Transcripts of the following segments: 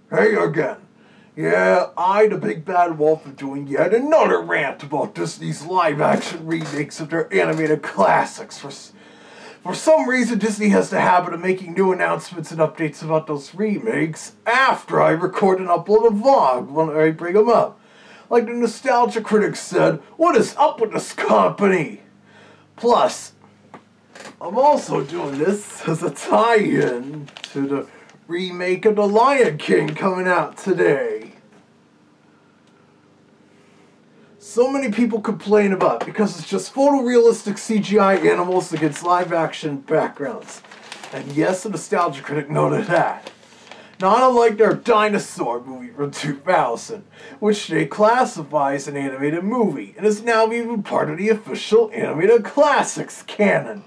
Hey again. Yeah, I, the Big Bad Wolf, am doing yet another rant about Disney's live-action remakes of their animated classics. For some reason, Disney has the habit of making new announcements and updates about those remakes after I record and upload a vlog when I bring them up. Like the Nostalgia Critic said, what is up with this company? Plus, I'm also doing this as a tie-in to the remake of The Lion King coming out today. So many people complain about it because it's just photorealistic CGI animals against live-action backgrounds. And yes, the Nostalgia Critic noted that. Not unlike their dinosaur movie from 2000, which they classify as an animated movie, and is now even part of the official animated classics canon.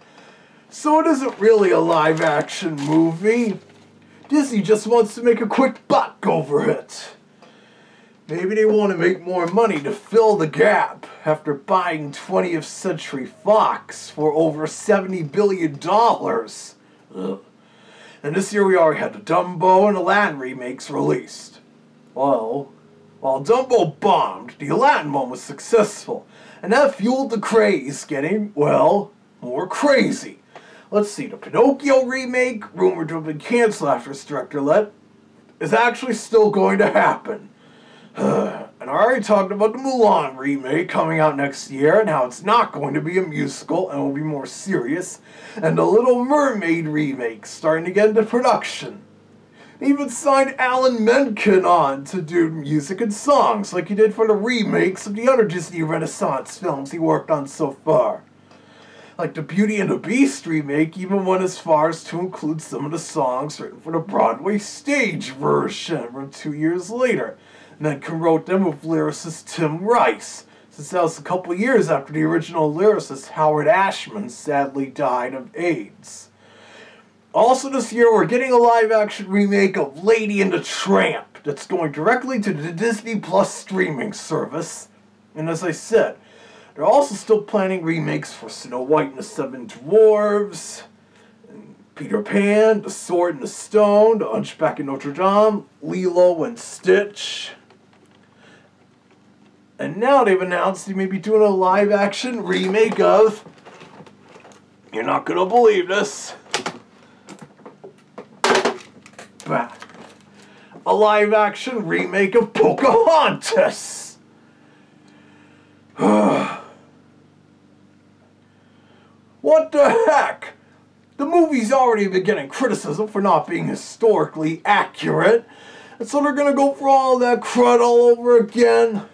So it isn't really a live-action movie. Disney just wants to make a quick buck over it. Maybe they want to make more money to fill the gap after buying 20th Century Fox for over $70 billion. Ugh. And this year we already had the Dumbo and Aladdin remakes released. Well, while Dumbo bombed, the Aladdin one was successful, and that fueled the craze getting, well, more crazy. Let's see, the Pinocchio remake, rumored to have been canceled after its director left, is actually still going to happen. And I already talked about the Mulan remake coming out next year and how it's not going to be a musical and will be more serious, and the Little Mermaid remake starting to get into production. They even signed Alan Menken on to do music and songs like he did for the remakes of the other Disney Renaissance films he worked on so far. Like the Beauty and the Beast remake even went as far as to include some of the songs written for the Broadway stage version from 2 years later. Menken wrote them with lyricist Tim Rice, since that was a couple years after the original lyricist Howard Ashman sadly died of AIDS. Also this year we're getting a live-action remake of Lady and the Tramp that's going directly to the Disney Plus streaming service. And as I said, they're also still planning remakes for Snow White and the Seven Dwarfs, and Peter Pan, The Sword and the Stone, The Hunchback of Notre Dame, Lilo and Stitch. And now they've announced they may be doing a live-action remake of, you're not going to believe this, a live-action remake of Pocahontas. What the heck? The movie's already been getting criticism for not being historically accurate, and so they're gonna go for all that crud all over again.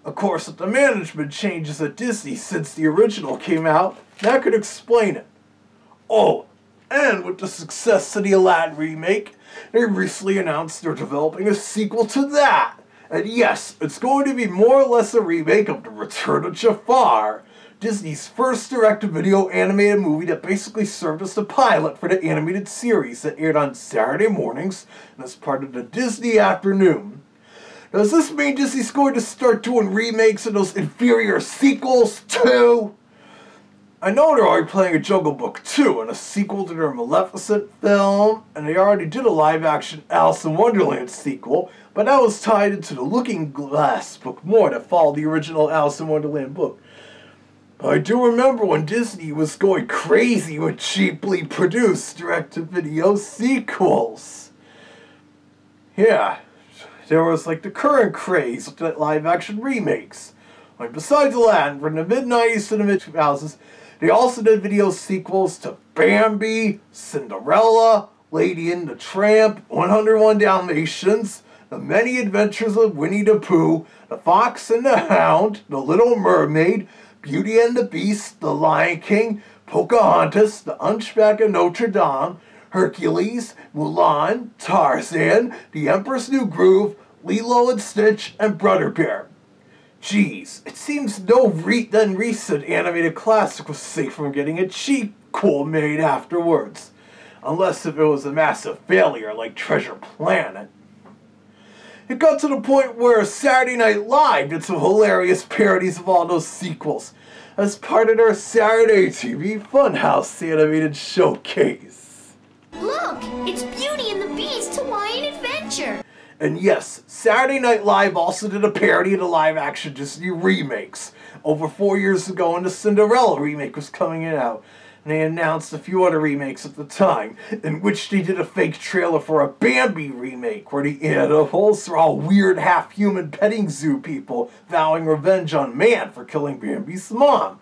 Of course, with the management changes at Disney since the original came out, that could explain it. Oh, and with the success of the Aladdin remake, they recently announced they're developing a sequel to that. And yes, it's going to be more or less a remake of The Return of Jafar, Disney's first direct-to-video animated movie that basically served as the pilot for the animated series that aired on Saturday mornings and as part of the Disney Afternoon. Does this mean Disney's going to start doing remakes of those inferior sequels too? I know they're already playing a Jungle Book 2 and a sequel to their Maleficent film, and they already did a live-action Alice in Wonderland sequel, but that was tied into the Looking Glass book more that followed the original Alice in Wonderland book. I do remember when Disney was going crazy with cheaply produced direct-to-video sequels. Yeah, there was like the current craze with the live-action remakes. Like besides Aladdin, from the mid-90s to the mid-2000s, they also did video sequels to Bambi, Cinderella, Lady and the Tramp, 101 Dalmatians, The Many Adventures of Winnie the Pooh, The Fox and the Hound, The Little Mermaid, Beauty and the Beast, The Lion King, Pocahontas, The Hunchback of Notre Dame, Hercules, Mulan, Tarzan, The Emperor's New Groove, Lilo and Stitch, and Brother Bear. Geez, it seems no then recent animated classic was safe from getting a sequel made afterwards. Unless if it was a massive failure like Treasure Planet. It got to the point where Saturday Night Live did some hilarious parodies of all those sequels as part of their Saturday TV Funhouse animated showcase. Look! It's Beauty and the Beast Hawaiian Adventure! teacher. And yes, Saturday Night Live also did a parody of the live-action Disney remakes. Over 4 years ago when the Cinderella remake was coming out, and they announced a few other remakes at the time, in which they did a fake trailer for a Bambi remake, where the animals are all weird half-human petting zoo people vowing revenge on man for killing Bambi's mom.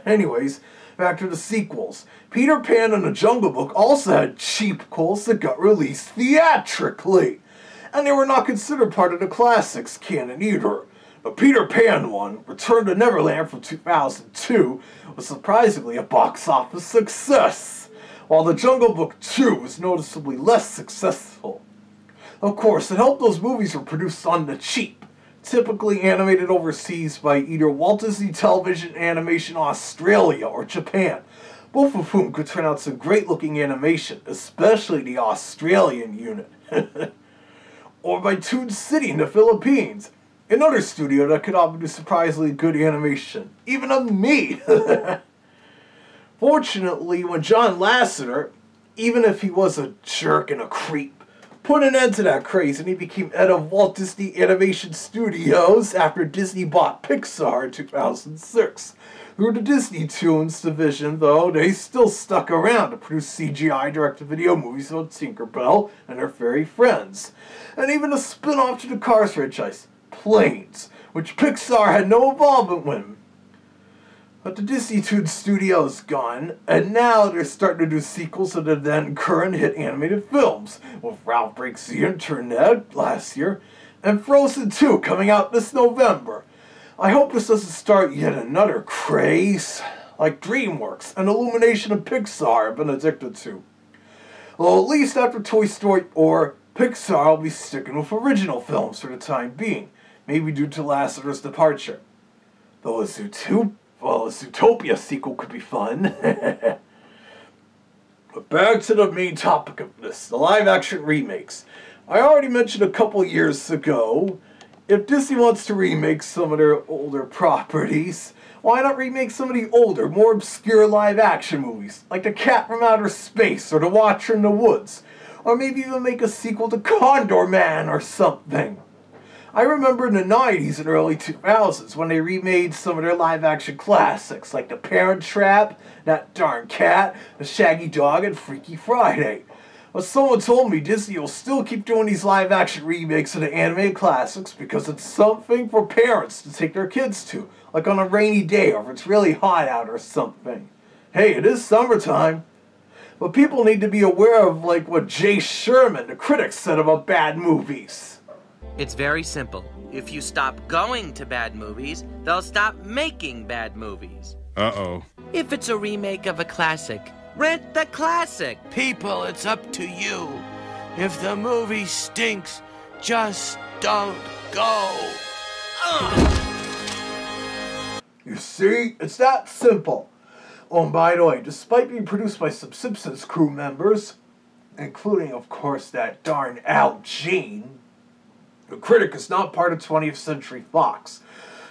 Anyways, back to the sequels. Peter Pan and the Jungle Book also had cheapquels that got released theatrically, and they were not considered part of the classics canon either. The Peter Pan one, Return to Neverland from 2002, was surprisingly a box office success, while The Jungle Book 2 was noticeably less successful. Of course, it helped those movies were produced on the cheap, typically animated overseas by either Walt Disney Television Animation Australia or Japan, both of whom could turn out some great-looking animation, especially the Australian unit. Or by Toon City in the Philippines, another studio that could often do surprisingly good animation, even of me. Fortunately, when John Lasseter, even if he was a jerk and a creep, put an end to that craze and he became head of Walt Disney Animation Studios after Disney bought Pixar in 2006. Through the Disney Toons division, though, they still stuck around to produce CGI direct-to-video movies about Tinkerbell and her fairy friends, and even a spin-off to the Cars franchise, Planes, which Pixar had no involvement with. But the Disney Toons studio is gone, and now they're starting to do sequels to the then current hit animated films, with Ralph Breaks the Internet last year, and Frozen 2 coming out this November. I hope this doesn't start yet another craze, like DreamWorks and Illumination and Pixar have been addicted to. Well, at least after Toy Story or Pixar will be sticking with original films for the time being, maybe due to Lasseter's departure. Though a Zootopia sequel could be fun. But back to the main topic of this, the live-action remakes. I already mentioned a couple years ago, if Disney wants to remake some of their older properties, why not remake some of the older, more obscure live-action movies, like The Cat from Outer Space or The Watcher in the Woods, or maybe even make a sequel to Condorman or something. I remember in the 90s and early 2000s when they remade some of their live-action classics, like The Parent Trap, That Darn Cat, The Shaggy Dog, and Freaky Friday. But someone told me Disney will still keep doing these live-action remakes of the animated classics because it's something for parents to take their kids to, like on a rainy day or if it's really hot out or something. Hey, it is summertime. But people need to be aware of like what Jay Sherman, the critic, said about bad movies. It's very simple. If you stop going to bad movies, they'll stop making bad movies. Uh-oh. If it's a remake of a classic, rent the classic. People, it's up to you. If the movie stinks, just don't go. You see? It's that simple. Oh, and by the way, despite being produced by some Simpsons crew members, including, of course, that darn Al Jean, The Critic is not part of 20th Century Fox,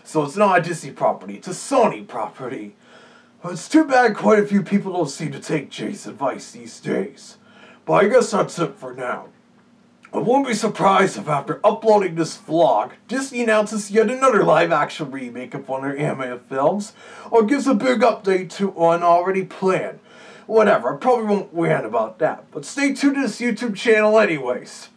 so it's not a Disney property, it's a Sony property. But it's too bad quite a few people don't seem to take Jay's advice these days. But I guess that's it for now. I won't be surprised if after uploading this vlog, Disney announces yet another live-action remake of one of their animated films, or gives a big update to one already planned. Whatever, I probably won't rant about that, but stay tuned to this YouTube channel anyways.